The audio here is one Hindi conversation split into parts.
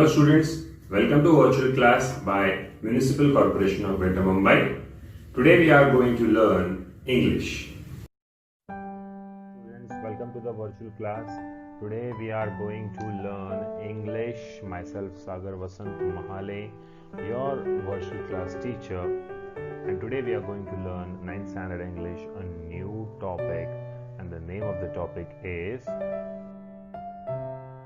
Hello students, welcome to virtual class by Municipal Corporation of Greater Mumbai. Today we are going to learn English. Students, welcome to the virtual class. Today we are going to learn English. Myself Sagar Vasant Mahale, your virtual class teacher. And today we are going to learn 9th standard English, a new topic. And the name of the topic is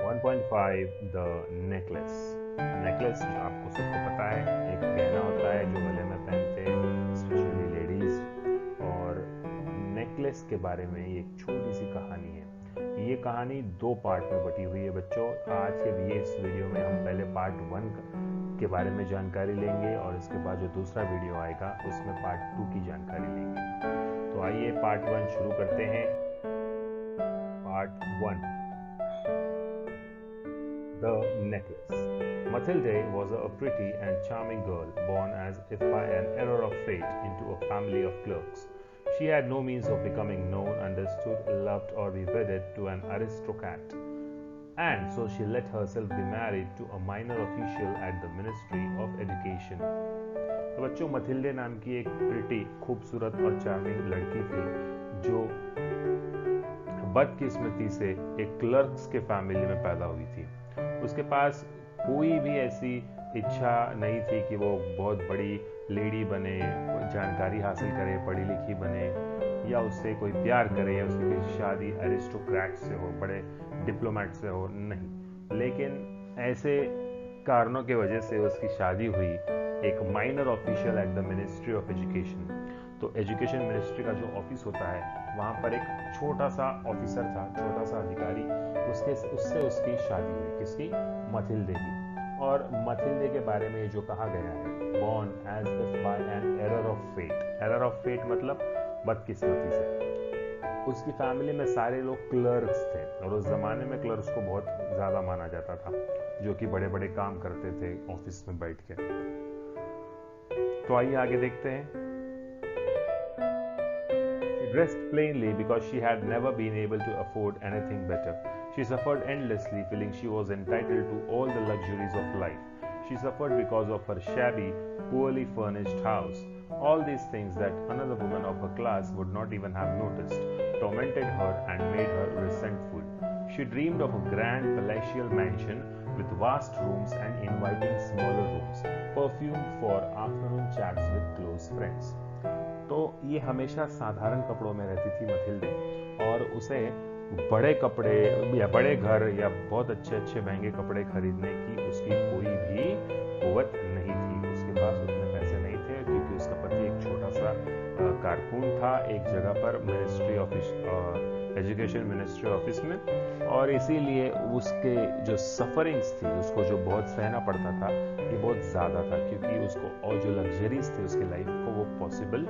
1.5 The Necklace. Necklace जो आपको सबको पता है, एक गहना होता है जो गले में पहनते हैं स्पेशली लेडीज। और नेकलेस के बारे में एक छोटी सी कहानी है। ये कहानी दो पार्ट में बटी हुई है बच्चों। आज के इस वीडियो में हम पहले पार्ट 1 के बारे में जानकारी लेंगे और इसके बाद जो दूसरा वीडियो आएगा उसमें पार्ट 2 की जानकारी लेंगे। तो आइए पार्ट 1 शुरू करते हैं। Part 1 The Necklace. Mathilde was a pretty and charming girl, born as if by an error of fate into a family of clerks. She had no means of becoming known, understood, loved, or be wedded to an aristocrat. And so she let herself be married to a minor official at the Ministry of Education. तो बच्चों, मथिल्डे नाम की एक प्रिटी, खूबसूरत और चार्मिंग लड़की थी जो बदकिस्मती से एक क्लर्क्स के फैमिली में पैदा हुई थी। उसके पास कोई भी ऐसी इच्छा नहीं थी कि वो बहुत बड़ी लेडी बने, जानकारी हासिल करे, पढ़ी लिखी बने, या उससे कोई प्यार करे, या उसकी कोई शादी एरिस्टोक्रेट से हो, बड़े डिप्लोमेट से हो, नहीं। लेकिन ऐसे कारणों की वजह से उसकी शादी हुई एक minor official at the ministry of education. तो एजुकेशन मिनिस्ट्री का जो ऑफिस होता है, वहाँ पर एक छोटा सा ऑफिसर था, छोटा सा अधिकारी, उससे उसकी शादी हुई। किसकी? मथिल्डे की। और मथिल्डे के बारे में जो कहा गया है, born as if by an error of fate. error of fate मतलब बदकिस्मती से। उसकी फैमिली में सारे लोग क्लर्क्स थे और उस जमाने में क्लर्क्स को बहुत ज्यादा माना जाता था, जो कि बड़े बड़े काम करते थे ऑफिस में बैठ के। तो आइए आगे देखते हैं। Dressed plainly because she had never been able to afford anything better. She suffered endlessly, feeling she was entitled to all the luxuries of life. She suffered because of her shabby, poorly furnished house. All these things that another woman of her class would not even have noticed tormented her and made her resentful. She dreamed of a grand palatial mansion with vast rooms and inviting smaller rooms, perfumed for afternoon chats with close friends. तो ये हमेशा साधारण कपड़ों में रहती थी मथिल्डे, और उसे बड़े कपड़े या बड़े घर या बहुत अच्छे अच्छे महंगे कपड़े खरीदने की उसकी कोई भी कुव्वत नहीं थी। उसके पास उतने पैसे नहीं थे क्योंकि उसका पति एक छोटा सा कारकुन था एक जगह पर ministry office, education ministry office में, और इसीलिए उसके जो सफरिंग्स थी, उसको जो बहुत सहना पड़ता था, ये बहुत ज़्यादा था, क्योंकि उसको और जो लग्जरीज थी उसकी लाइफ को वो पॉसिबल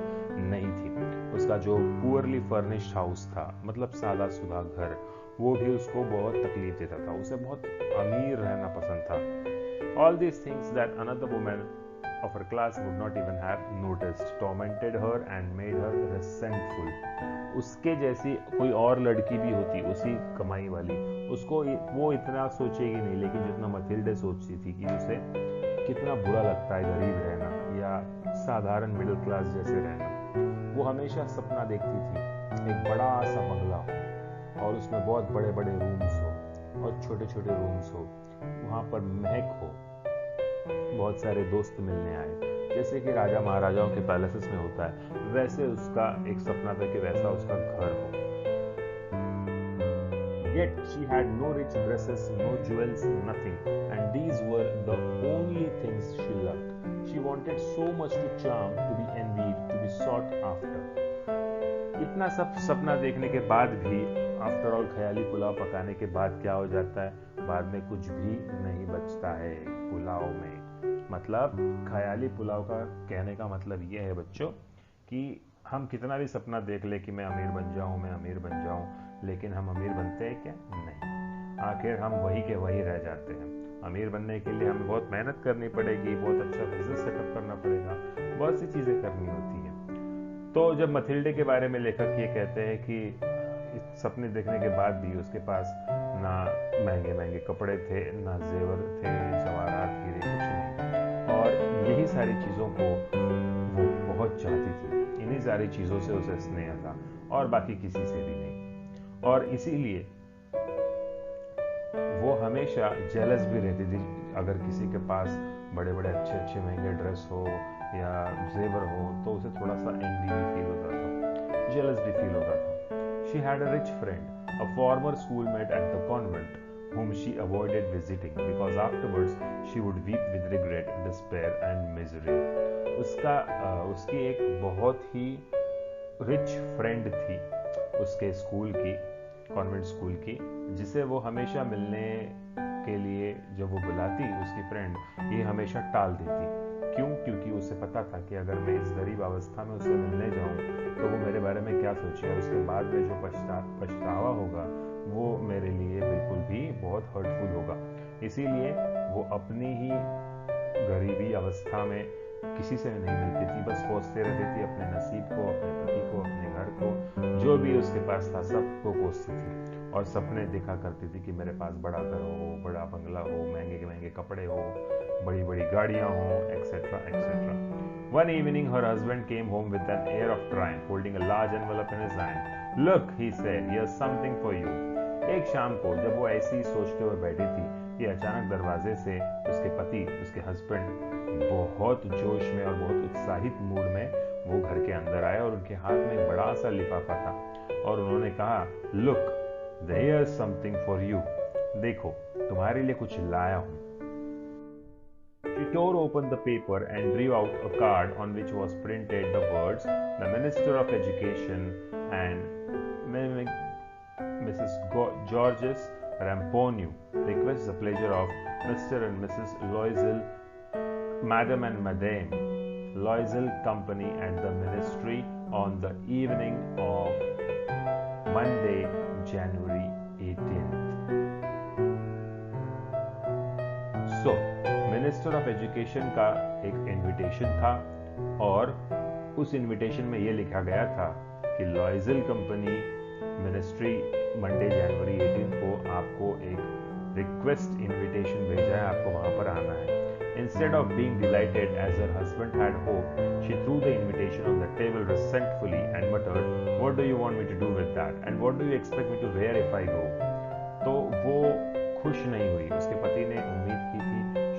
नहीं थी। उसका जो पुअरली फर्निश्ड हाउस था, मतलब सादा सुधा घर, वो भी उसको बहुत तकलीफ देता था। उसे बहुत अमीर रहना पसंद था। All these things that another woman of her class would not even have noticed tormented her and made her resentful. उसके जैसी कोई और लड़की भी होती उसी कमाई वाली, उसको वो इतना सोचेगी नहीं, लेकिन जितना मथिल्डे सोचती थी कि उसे कितना बुरा लगता है गरीब रहना या साधारण मिडिल क्लास जैसे रहना। वो हमेशा सपना देखती थी एक बड़ा सा बंगला हो और उसमें बहुत बड़े बड़े रूम्स हो और छोटे छोटे रूम्स हो, वहाँ पर महक हो, बहुत सारे दोस्त मिलने आए, जैसे कि राजा महाराजाओं के पैलेसेस में होता है, वैसे उसका एक सपना था कि वैसा उसका घर हो। Yet she had no rich dresses, no jewels, nothing, and these were the only things she loved. She wanted so much to charm, to be envied, to be sought after. इतना सब सपना देखने के बाद भी, आफ्टर ऑल ख्याली पुलाव पकाने के बाद क्या हो जाता है, बाद में कुछ भी नहीं बचता है पुलाव में। मतलब ख्याली पुलाव का कहने का मतलब ये है बच्चों कि हम कितना भी सपना देख ले कि मैं अमीर बन जाऊं, मैं अमीर बन जाऊं, लेकिन हम अमीर बनते हैं क्या? नहीं। आखिर हम वही के वही रह जाते हैं। अमीर बनने के लिए हमें बहुत मेहनत करनी पड़ेगी, बहुत अच्छा बिजनेस सेटअप करना पड़ेगा, बहुत सी चीज़ें करनी होती हैं। तो जब मथिल्डे के बारे में लेखक ये कहते हैं कि सपने देखने के बाद भी उसके पास ना महंगे महंगे कपड़े थे, ना जेवर थे, जवाहरात, हीरे, कुछ नहीं। और यही सारी चीज़ों को वो बहुत चाहती थी। इन्हीं सारी चीज़ों से उसे स्नेह था और बाकी किसी से भी नहीं। और इसीलिए वो हमेशा जेलस भी रहती थी अगर किसी के पास बड़े बड़े अच्छे अच्छे महंगे ड्रेस हो या जेवर हो, तो उसे थोड़ा सा एनवी भी फील होता था, जेलस भी फील होता था। She had a rich friend, a former schoolmate at the convent, whom she avoided visiting because afterwards she would weep with regret, despair and misery. उसकी एक बहुत ही रिच फ्रेंड थी उसके स्कूल की, कॉन्वेंट स्कूल की, जिसे वो हमेशा मिलने के लिए जब वो बुलाती उसकी फ्रेंड, ये हमेशा टाल देती। क्यों? क्योंकि उसे पता था कि अगर मैं इस गरीब अवस्था में उससे मिलने जाऊं तो वो मेरे बारे में क्या सोचे और उसके बाद में जो पछतावा होगा वो मेरे लिए बिल्कुल भी बहुत हर्टफुल होगा। इसीलिए वो अपनी ही गरीबी अवस्था में किसी से नहीं मिलती थी, बस कोसते रहती थी अपने नसीब को, अपने पति को, अपने घर को, जो भी उसके पास था सबको कोसती थी और सपने देखा करती थी कि मेरे पास बड़ा घर हो, बड़ा बंगला हो, महंगे के महंगे कपड़े हो, बड़ी बड़ी गाड़ियां हो, etcetera etcetera. One evening her husband came home with an air of triumph, holding a large envelope in his hand. Look, he said, here's something for you. एक शाम को जब वो ऐसी सोचते हुए बैठी थी कि अचानक दरवाजे से उसके पति, उसके हस्बैंड बहुत जोश में और बहुत उत्साहित मूड में वो घर के अंदर आए और उनके हाथ में एक बड़ा सा लिफाफा था और उन्होंने कहा, look, there is something for you. देखो, तुम्हारे लिए कुछ लाया हूं। She tore open the paper and drew out a card on which was printed the words, the Minister of Education and Mrs. Georges Ramponiu requests the pleasure of Mr. and Mrs. Loisel, Madam and Madame Loisel Company at the Ministry on the evening of Monday, January 18th. So, minister of education का एक इनविटेशन था और उस इनविटेशन में यह लिखा गया था कि लॉयजल कंपनी मिनिस्ट्री मंडे जनवरी 18 को आपको एक रिक्वेस्ट इनविटेशन भेजा है, आपको वहां पर आना है। Instead of being delighted as her husband had hoped, she threw the invitation on the table resentfully and muttered, "What do you want me to do with that? And what do you expect me to wear if I go?" तो वो खुश नहीं हुई। उसके पति ने उम्मीद की थी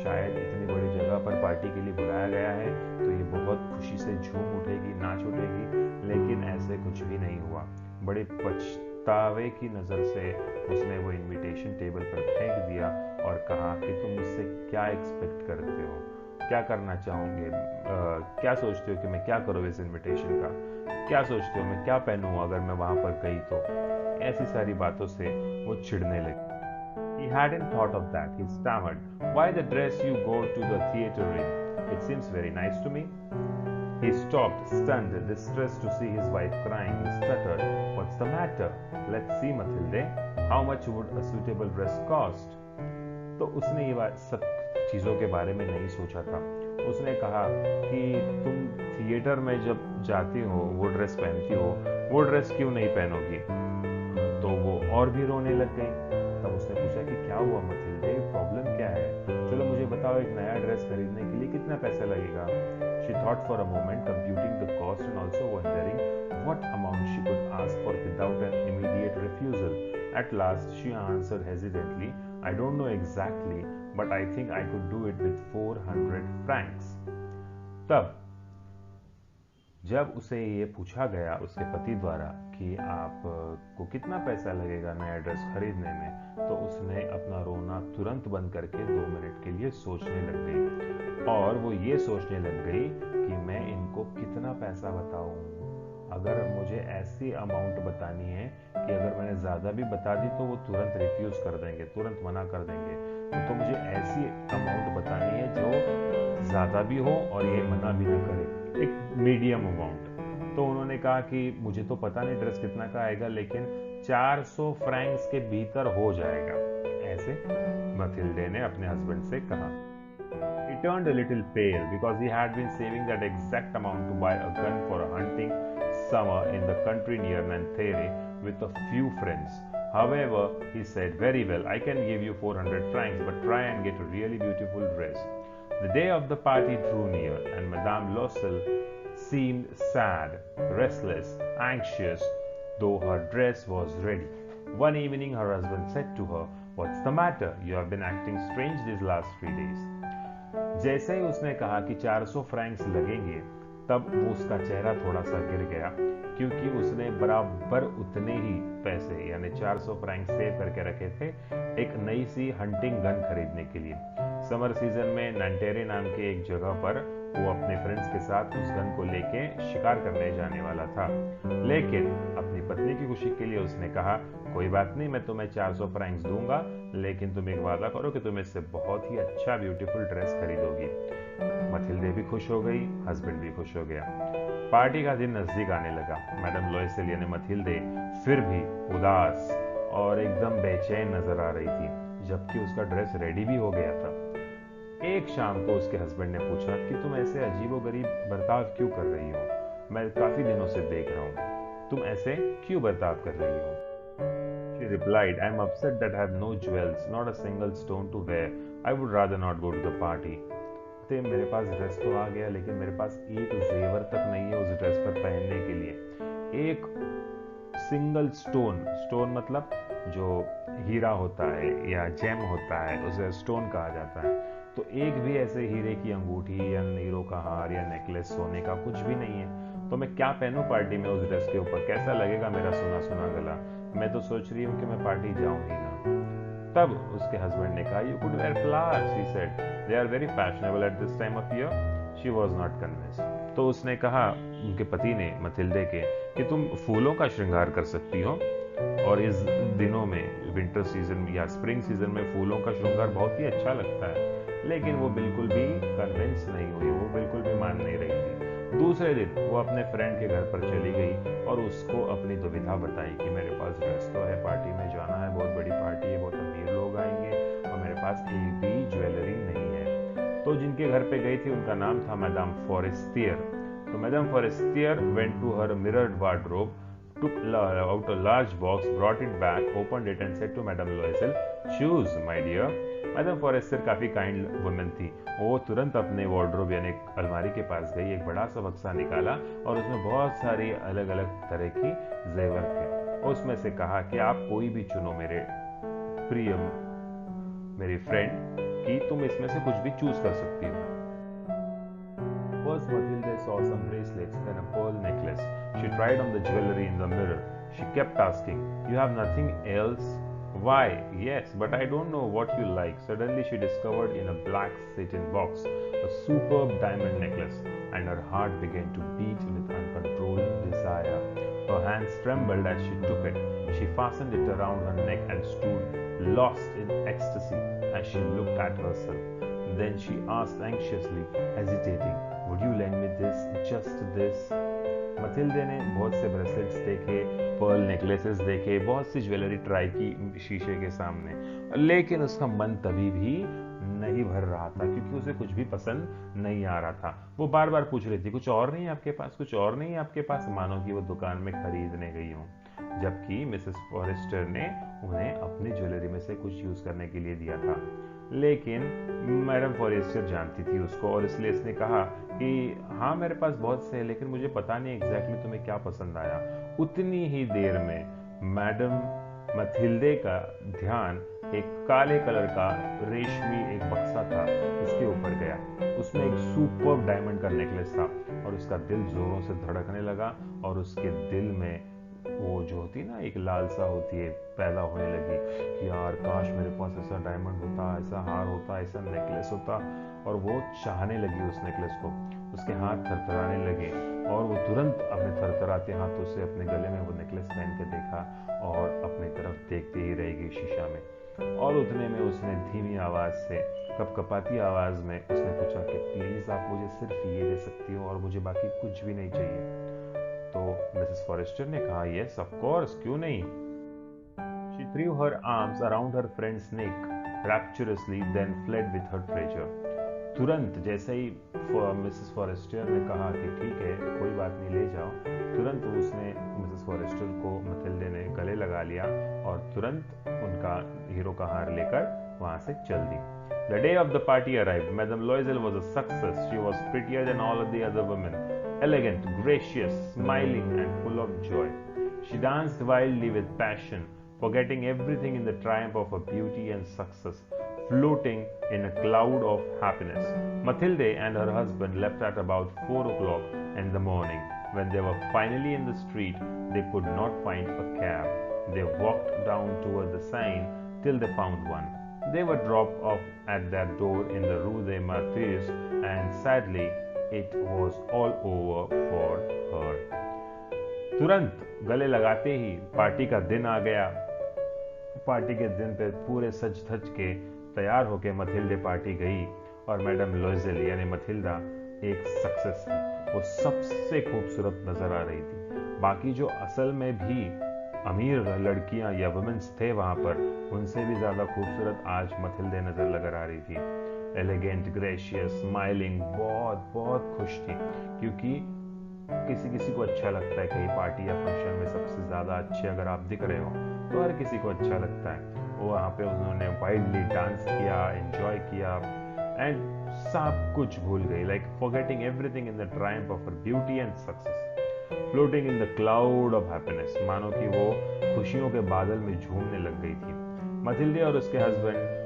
शायद इतनी बड़ी जगह पर पार्टी के लिए बुलाया गया है तो ये बहुत खुशी से झूम उठेगी, नाच उठेगी, लेकिन ऐसे कुछ भी नहीं हुआ। बड़े पछतावे की नज़र से उसने वो इनविटेशन टेबल पर फेंक दिया और कहा कि तुम मुझसे क्या एक्सपेक्ट करते हो, क्या करना चाहोगे, क्या सोचते हो कि मैं क्या करूँ इस इनविटेशन का, क्या सोचते हो मैं क्या पहनूँ अगर मैं वहां पर गई तो। ऐसी सारी बातों से वो चिढ़ने लगी। He hadn't thought of that. He stammered, "Why the dress you go to the theatre in? It seems very nice to me." He stopped, stunned, distressed to see his wife crying. He stuttered, "What's the matter? Let's see, Mathilde. How much would a suitable dress cost?" तो उसने ये सब चीज़ों के बारे में नहीं सोचा था। उसने कहा कि तुम थिएटर में जब जाती हो, वो ड्रेस पहनती हो, वो ड्रेस क्यों नहीं पहनोगी? तो वो और भी रोने लग गई। तब उसने पूछा कि क्या हुआ मथिल्डे, प्रॉब्लम क्या है? चलो मुझे बताओ, एक नया ड्रेस खरीदने के लिए कितना पैसा लगेगा? She thought for a moment, computing the cost and also wondering what amount she could ask for without an immediate refusal. At last, she answered hesitantly, "I don't know exactly, but I think I could do it with 400 francs." तब जब उसे ये पूछा गया उसके पति द्वारा कि आपको कितना पैसा लगेगा नया ड्रेस खरीदने में, तो उसने अपना रोना तुरंत बंद करके 2 मिनट के लिए सोचने लग गई और वो ये सोचने लग गई कि मैं इनको कितना पैसा बताऊं। अगर मुझे ऐसी अमाउंट बतानी है कि अगर मैंने ज़्यादा भी बता दी तो वो तुरंत रिफ्यूज़ कर देंगे, तुरंत मना कर देंगे, तो मुझे ऐसी अमाउंट बतानी है जो ज़्यादा भी हो और ये मना भी ना करे, एक मीडियम अमाउंट। तो उन्होंने कहा कि मुझे तो पता नहीं ड्रेस कितना का आएगा, लेकिन 400 फ्रैंक्स के भीतर हो जाएगा, ऐसे मथिल्डे ने अपने हस्बैंड से कहा। He turned a little pale because he had been saving that exact amount to buy a gun for a hunting summer in the country near Nanterre with a few friends. However, he said, "Very well, I can give you 400 francs, but try and get a really beautiful dress." The day of the party drew near, and Madame Loisel seemed sad, restless, anxious, though her dress was ready. One evening, her husband said to her, "What's the matter? You have been acting strange these last 3 days." जैसे ही उसने कहा कि 400 फ्रैंक्स लगेंगे, तब वो उसका चेहरा थोड़ा सा गिर गया, क्योंकि उसने बराबर उतने ही पैसे यानी 400 फ्रैंक सेव करके रखे थे एक नई सी हंटिंग गन खरीदने के लिए। समर सीजन में नंटेरे नाम के एक जगह पर वो अपने फ्रेंड्स के साथ उस गन को लेके शिकार करने जाने वाला था। लेकिन अपनी पत्नी की खुशी के लिए उसने कहा, "कोई बात नहीं, मैं तुम्हें 400 फ्रैंक्स दूंगा, लेकिन तुम एक वादा करो कि तुम इससे बहुत ही अच्छा ब्यूटीफुल ड्रेस खरीदोगी।" मथिल्डे भी खुश हो गई, हस्बैंड भी खुश हो गया। पार्टी का दिन नजदीक आने लगा। मैडम लॉयसेल यानी मथिल्डे फिर भी उदास और एकदम बेचैन नजर आ रही थी, जबकि उसका ड्रेस रेडी भी हो गया था। एक शाम को उसके हस्बैंड ने पूछा कि तुम ऐसे अजीबोगरीब बर्ताव क्यों कर रही हो? मैं काफी दिनों से देख रहा हूँ, तुम ऐसे क्यों बर्ताव कर रही हो? She replied, "I am upset that I have no jewels, not a single stone to wear. I would rather not go to the party." मेरे पास ड्रेस तो आ गया, लेकिन मेरे पास एक जेवर तक नहीं है उस ड्रेस पर पहनने के लिए। एक सिंगल स्टोन मतलब जो हीरा होता है या जेम होता है, उसे स्टोन कहा जाता है। तो एक भी ऐसे हीरे की अंगूठी या हीरो का हार या नेकलेस, सोने का कुछ भी नहीं है। तो मैं क्या पहनूं पार्टी में उस ड्रेस के ऊपर? कैसा लगेगा मेरा सुना सुना गला? मैं तो सोच रही हूँ कि मैं पार्टी जाऊं ही ना। तब उसके हस्बैंड ने कहा, "You could wear flowers," he said. "They are very fashionable at this time of year." She was not convinced. तो उसने कहा, उनके पति ने, मथिल्डे के, कि तुम फूलों का श्रृंगार कर सकती हो, और इस दिनों में विंटर सीजन या स्प्रिंग सीजन में फूलों का श्रृंगार बहुत ही अच्छा लगता है। लेकिन वो बिल्कुल भी कन्विंस नहीं हुई, वो बिल्कुल भी मान नहीं रही थी। दूसरे दिन वो अपने फ्रेंड के घर पर चली गई और उसको अपनी दुविधा बताई कि मेरे पास ड्रेस तो है, पार्टी में जाना है, बहुत बड़ी पार्टी है, बहुत अमीर लोग आएंगे, और मेरे पास एक भी ज्वेलरी नहीं है। तो जिनके घर पे गई थी उनका नाम था मैडम फॉरेस्टियर। तो madam Forestier went to her mirrored wardrobe, took out a large box, brought it back, opened it and said to Madame Loisel, "Choose, my dear." Madam Forester काफी काइंड वुमन थी। वो तुरंत अपने वार्डरोब यानी अलमारी के पास गई, एक बड़ा सा बक्सा निकाला और उसमें बहुत सारी अलग अलग तरह की जेवर थे। उसमें से कहा कि आप कोई भी चुनो मेरे प्रिय, मेरी फ्रेंड, कि तुम इसमें से कुछ भी चूज कर सकती हो। First, Mathilde saw some bracelets, then a pearl necklace. She tried on the jewelry in the mirror. She kept asking, "You have nothing else?" "Why, yes, but I don't know what you like." Suddenly, she discovered in a black satin box a superb diamond necklace, and her heart began to beat with uncontrolled desire. Her hands trembled as she took it. She fastened it around her neck and stood lost in ecstasy as she looked at herself. Then she asked anxiously, hesitating, "Would you lend me this, just this?" Mathilde ने बहुत से ब्रेसलेट्स देखे, पर्ल नेकलेसेस देखे, बहुत सी ज्वेलरी ट्राई की शीशे के सामने, लेकिन उसका मन तभी भी नहीं भर रहा था, क्योंकि उसे कुछ भी पसंद नहीं आ रहा था। वो बार बार पूछ रही थी, "कुछ और नहीं है आपके पास? कुछ और नहीं है आपके पास?" मानो कि वो दुकान में खरीदने गई हो, जबकि मिसेस फॉरेस्टर ने उन्हें अपनी ज्वेलरी में से कुछ यूज करने के लिए दिया था। लेकिन मैडम फॉरेस्टर जानती थी उसको, और इसलिए इसने कहा कि हाँ, मेरे पास बहुत से हैं, लेकिन मुझे पता नहीं एग्जैक्टली तुम्हें क्या पसंद आया। उतनी ही देर में मैडम मथिल्डे का ध्यान एक काले कलर का रेशमी एक बक्सा था उसके ऊपर गया। उसमें एक सुपर्ब डायमंड का नेकलेस था, और उसका दिल जोरों से धड़कने लगा, और उसके दिल में वो जो होती है ना, एक लालसा होती है, पैदा होने लगी कि यार काश मेरे पास ऐसा डायमंड होता, ऐसा हार होता, ऐसा नेकलेस होता। और वो चाहने लगी उस नेकलेस को, उसके हाथ थरथराने लगे, और वो तुरंत अपने थरथराते हाथों से अपने गले में वो नेकलेस पहन के देखा, और अपनी तरफ देखते ही रह गई शीशा में। और उतने में उसने धीमी आवाज से, कपकपाती आवाज में उसने पूछा कि प्लीज आप मुझे सिर्फ ये दे सकती हो, और मुझे बाकी कुछ भी नहीं चाहिए। तो मिसेस फॉरेस्टर ने कहा, "Yes, of course, क्यों नहीं?" She threw her arms around her friend's neck rapturously, then fled with her treasure. तुरंत जैसे ही मिसेस फॉरेस्टर ने कहा कि ठीक है, कोई बात नहीं, ले जाओ, तुरंत उसने मिसेस फॉरेस्टर को मथिल्डे ने गले लगा लिया और तुरंत उनका हीरो का हार लेकर वहां से चल दी. The day of the party arrived. Madame Loisel was a success. She was prettier than all of the other women, elegant, gracious, smiling, and full of joy. She danced wildly with passion, forgetting everything in the triumph of her beauty and success, floating in a cloud of happiness. Mathilde and her husband left at about 4 o'clock in the morning. When they were finally in the street, they could not find a cab. They walked down toward the sign till they found one. They were dropped off at their door in the Rue des Martyrs, and sadly, it was all over for her. तुरंत गले लगाते ही पार्टी का दिन आ गया. पार्टी के दिन पे पूरे सज धज के तैयार होके मथिल्डे पार्टी गई और मैडम लोइजेल यानी मथिल्डा एक सक्सेस थी. वो सबसे खूबसूरत नजर आ रही थी. बाकी जो असल में भी अमीर लड़कियां या वुमेन्स थे वहां पर, उनसे भी ज्यादा खूबसूरत आज मथिल्डे नजर लग आ रही थी. एलिगेंट, ग्रेशियस, स्माइलिंग, बहुत बहुत खुश थी. क्योंकि किसी किसी को अच्छा लगता है कहीं पार्टी या फंक्शन में सबसे ज्यादा अच्छे अगर आप दिख रहे हो तो हर किसी को अच्छा लगता है. वहाँ पे उन्होंने वाइल्डली डांस किया, एंजॉय किया एंड सब कुछ भूल गई. Like forgetting everything in the Triumph of her beauty and success, floating in the cloud of happiness. मानो कि वो खुशियों के बादल में झूमने लग गई थी. मथिल्डे और उसके husband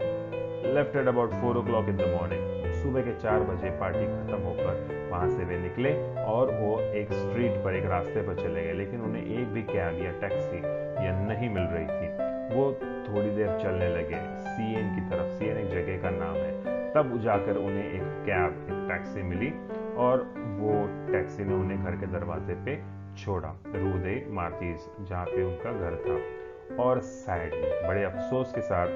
left at about 4 o'clock in the morning. सुबह के 4 बजे पार्टी खत्म होकर वहां से वे निकले और वो एक स्ट्रीट पर, एक रास्ते पर चले गए. लेकिन उन्हें एक भी कैब या टैक्सी या नहीं मिल रही थी. वो थोड़ी देर चलने लगे सीएन की तरफ. सीएन एक जगह का नाम है. तब जाकर उन्हें एक कैब, एक टैक्सी मिली और वो टैक्सी ने उन्हें घर के दरवाजे पे छोड़ा, रू दे मार्तीज, जहाँ पे उनका घर था. और सैडली, बड़े अफसोस के साथ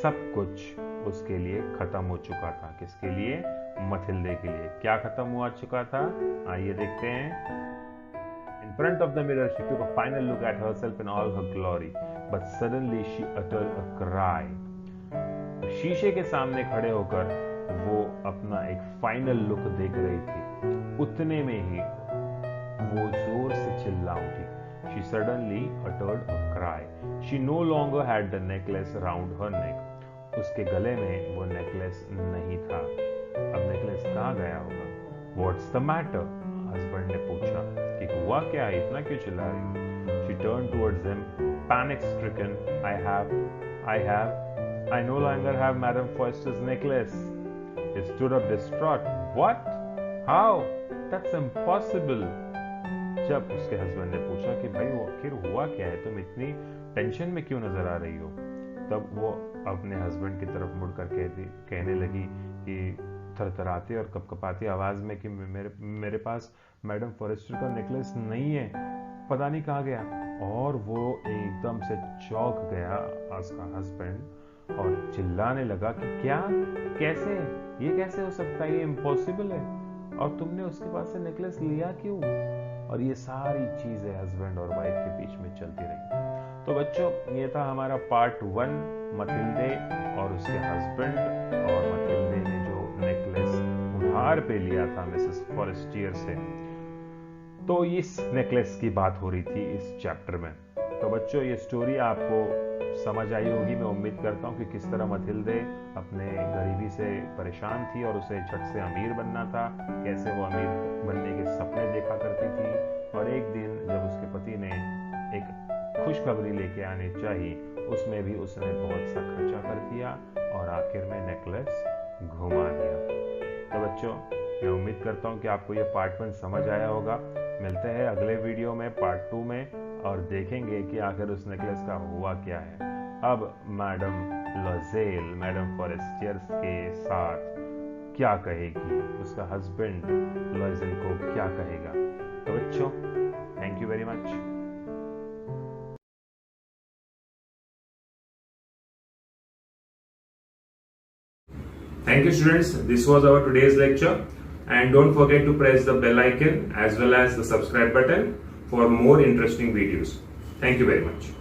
सब कुछ उसके लिए खत्म हो चुका था. किसके लिए? मथिल्डे के लिए. क्या खत्म हुआ चुका था? आइए देखते हैं. In front of the mirror, she took a final look at herself in all her glory, but suddenly she uttered a cry. शीशे के सामने खड़े होकर वो अपना एक फाइनल लुक देख रही थी. उतने में ही वो जोर से चिल्ला उठी. She suddenly uttered a cry. She no longer had the necklace round her neck. उसके गले में वो नेकलेस नहीं था. अब नेकलेस कहाँ गया होगा? What's the matter? हस्बैंड ने पूछा कि हुआ क्या है, इतना क्यों चिल्ला रही? She turned towards him, panic stricken. I no longer have Madame Foyster's necklace. He stood up distraught. What? How? That's impossible. जब उसके हस्बैंड ने पूछा कि भाई वो आखिर हुआ क्या है, तुम इतनी टेंशन में क्यों नजर आ रही हो, तब वो अपने हस्बैंड की तरफ मुड़कर कहने लगी कि थरथराते और कपकपाती आवाज में कि मेरे पास मैडम फॉरेस्टर का नेकलेस नहीं है, पता नहीं कहाँ गया. और वो एकदम से चौंक गया उसका हस्बैंड और चिल्लाने लगा कि क्या, कैसे, ये कैसे हो सकता है, ये इम्पॉसिबल है, और तुमने उसके पास से नेकलेस लिया क्यों? और ये सारी चीजें हस्बैंड और वाइफ के बीच में चलती रही. तो बच्चों, ये था हमारा पार्ट 1, मथिल्डे और उसके हस्बैंड. और मथिल्डे ने जो नेकलेस उधार पे लिया था मिसेस फॉरेस्टियर से, तो इस नेकलेस की बात हो रही थी इस चैप्टर में. तो बच्चों, ये स्टोरी आपको समझ आई होगी. मैं उम्मीद करता हूँ कि किस तरह मथिल्डे अपने गरीबी से परेशान थी और उसे झट से अमीर बनना था, कैसे वो अमीर बनने के सपने देखा करती थी. और एक दिन जब उसके पति ने एक खुशखबरी लेके आनी चाहिए, उसमें भी उसने बहुत सा खर्चा कर दिया और आखिर में नेकलेस घुमा दिया. तो बच्चों, मैं उम्मीद करता हूँ कि आपको ये पार्ट 1 समझ आया होगा. मिलते हैं अगले वीडियो में पार्ट 2 में और देखेंगे कि आखिर उस नेकलेस का हुआ क्या है. अब मैडम लोइजेल मैडम फॉरेस्टियर के साथ क्या कहेगी, उसका हस्बैंड लोइजेल को क्या कहेगा. तो बच्चों, thank you very much. Thank you students, this was our today's lecture, and don't forget to press the bell icon as well as the subscribe button for more interesting videos. Thank you very much.